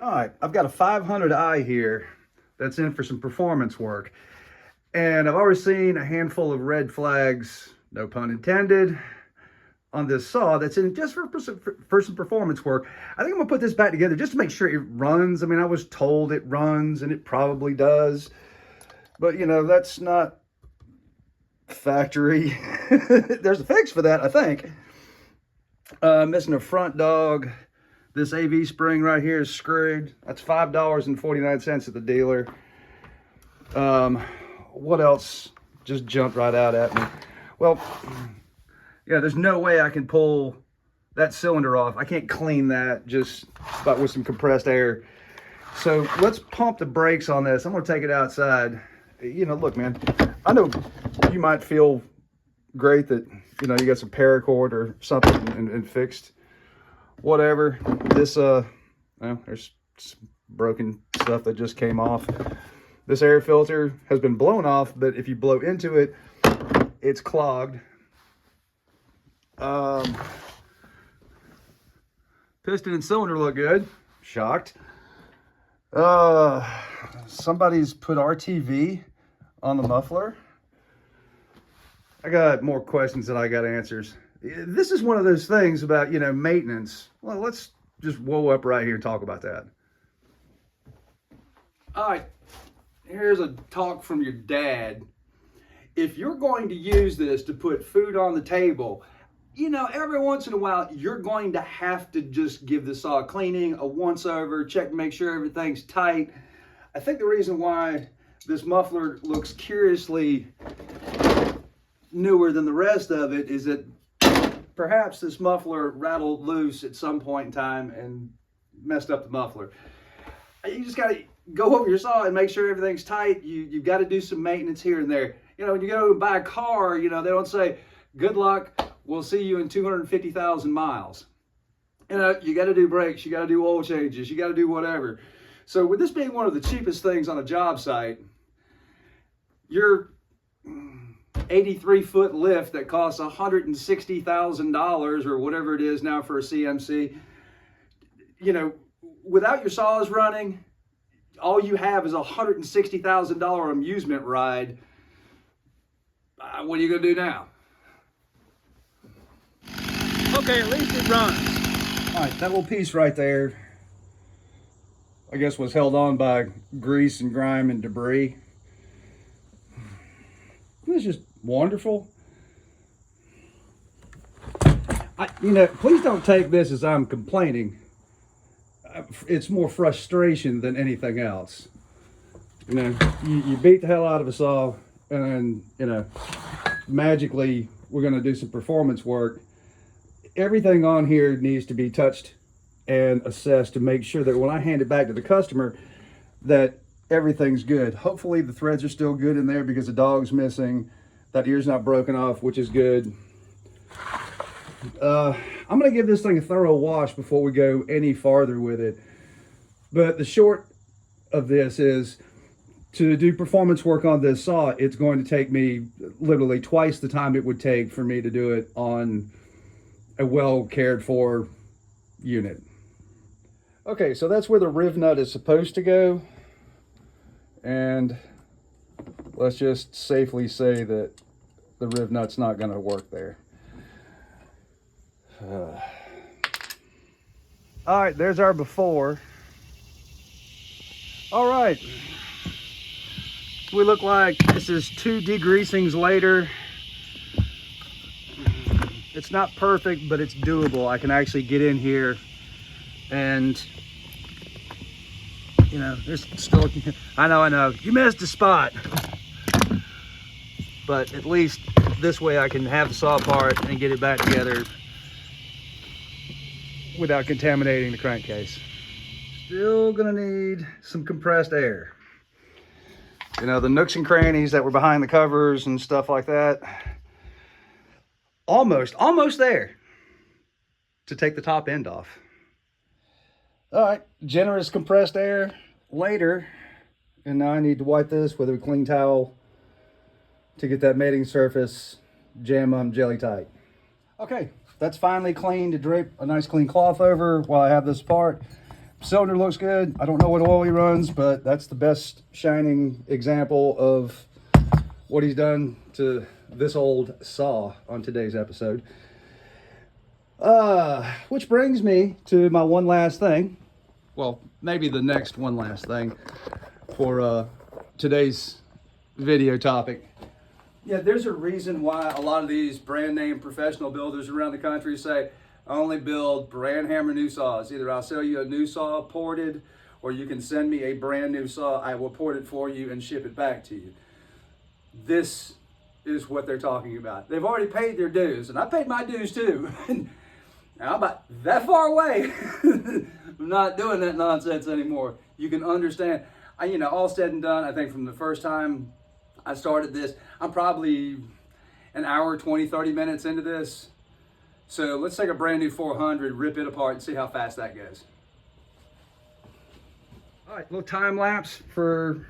All right, I've got a 500i here that's in for some performance work. And I've already seen a handful of red flags, no pun intended, on this saw that's in just for some performance work. I think I'm gonna put this back together just to make sure it runs. I mean, I was told it runs and it probably does, but you know, that's not factory. There's a fix for that, I think. Missing a front dog. This AV spring right here is screwed. That's $5.49 at the dealer. What else just jumped right out at me? Well, yeah, there's no way I can pull that cylinder off. I can't clean that just with some compressed air. So let's pump the brakes on this. I'm gonna take it outside. You know, look, man, I know you might feel great that, you know, you got some paracord or something and fixed whatever. This well, there's some broken stuff that just came off. This air filter has been blown off, but if you blow into it, it's clogged. Piston and cylinder look good. Shocked. Somebody's put RTV on the muffler. I got more questions than I got answers. This is one of those things about, you know, maintenance. Well, let's just whoa up right here and talk about that. All right, here's a talk from your dad. If you're going to use this to put food on the table, you know, every once in a while, you're going to have to just give the saw a cleaning, a once over, check to make sure everything's tight. I think the reason why this muffler looks curiously newer than the rest of it is that perhaps this muffler rattled loose at some point in time and messed up the muffler. You just got to go over your saw and make sure everything's tight. You've got to do some maintenance here and there. You know, when you go and buy a car, you know, they don't say, good luck, we'll see you in 250,000 miles. You know, you got to do brakes, you got to do oil changes, you got to do whatever. So with this being one of the cheapest things on a job site, your 83-foot lift that costs $160,000 or whatever it is now for a CMC, you know, without your saws running, all you have is a $160,000 amusement ride. What are you going to do now? Okay, at least it runs. All right, that little piece right there, I guess, was held on by grease and grime and debris. It's just wonderful. You know, please don't take this as I'm complaining. It's more frustration than anything else. You know, you beat the hell out of a saw, and you know, magically we're going to do some performance work. Everything on here needs to be touched and assessed to make sure that when I hand it back to the customer, that everything's good. Hopefully the threads are still good in there because the dog's missing. That ear's not broken off, which is good. I'm going to give this thing a thorough wash before we go any farther with it. But the short of this is, to do performance work on this saw, it's going to take me literally twice the time it would take for me to do it on a well cared for unit. Okay, so that's where the riv nut is supposed to go. And let's just safely say that the riv nut's not going to work there. All right, there's our before. All right, we look like this is 2 degreasings later. It's not perfect, but it's doable. I can actually get in here and, you know, there's still, I know, you missed a spot. But at least this way I can have the saw apart and get it back together without contaminating the crankcase. Still gonna need some compressed air. You know, the nooks and crannies that were behind the covers and stuff like that, almost there to take the top end off. All right, generous compressed air later. And now I need to wipe this with a clean towel to get that mating surface jam jelly tight. Okay, that's finally clean, to drape a nice clean cloth over while I have this apart. cylinder looks good. I don't know what oil he runs, but that's the best shining example of what he's done to this old saw on today's episode. Which brings me to my one last thing. Well, maybe the next one last thing for today's video topic. Yeah, there's a reason why a lot of these brand name professional builders around the country say, I only build brand hammer new saws. Either I'll sell you a new saw ported, or you can send me a brand new saw. I will port it for you and ship it back to you. This is what they're talking about. They've already paid their dues, and I paid my dues too. Now I'm about that far away. I'm not doing that nonsense anymore. You can understand. All said and done, I think from the first time I started this, I'm probably an hour, 20, 30 minutes into this. So let's take a brand new 400, rip it apart, and see how fast that goes. All right, little time lapse for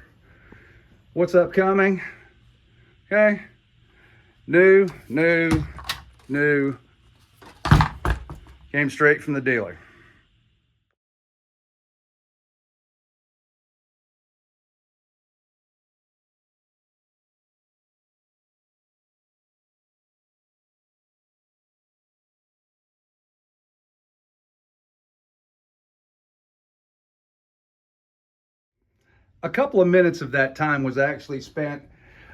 what's upcoming. Okay. New. Came straight from the dealer. A couple of minutes of that time was actually spent.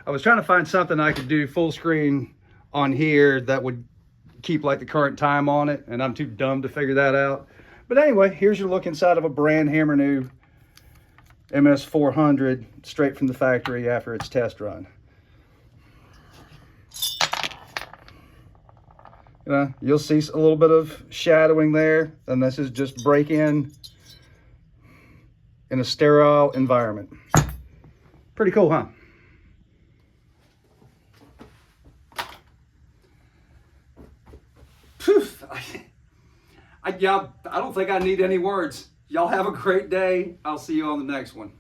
I was trying to find something I could do full screen on here that would keep like the current time on it, and I'm too dumb to figure that out. But anyway, here's your look inside of a brand hammer new MS500 straight from the factory after its test run. You'll see a little bit of shadowing there, and this is just break-in in a sterile environment. Pretty cool, huh? Poof. I don't think I need any words. Y'all have a great day. I'll see you on the next one.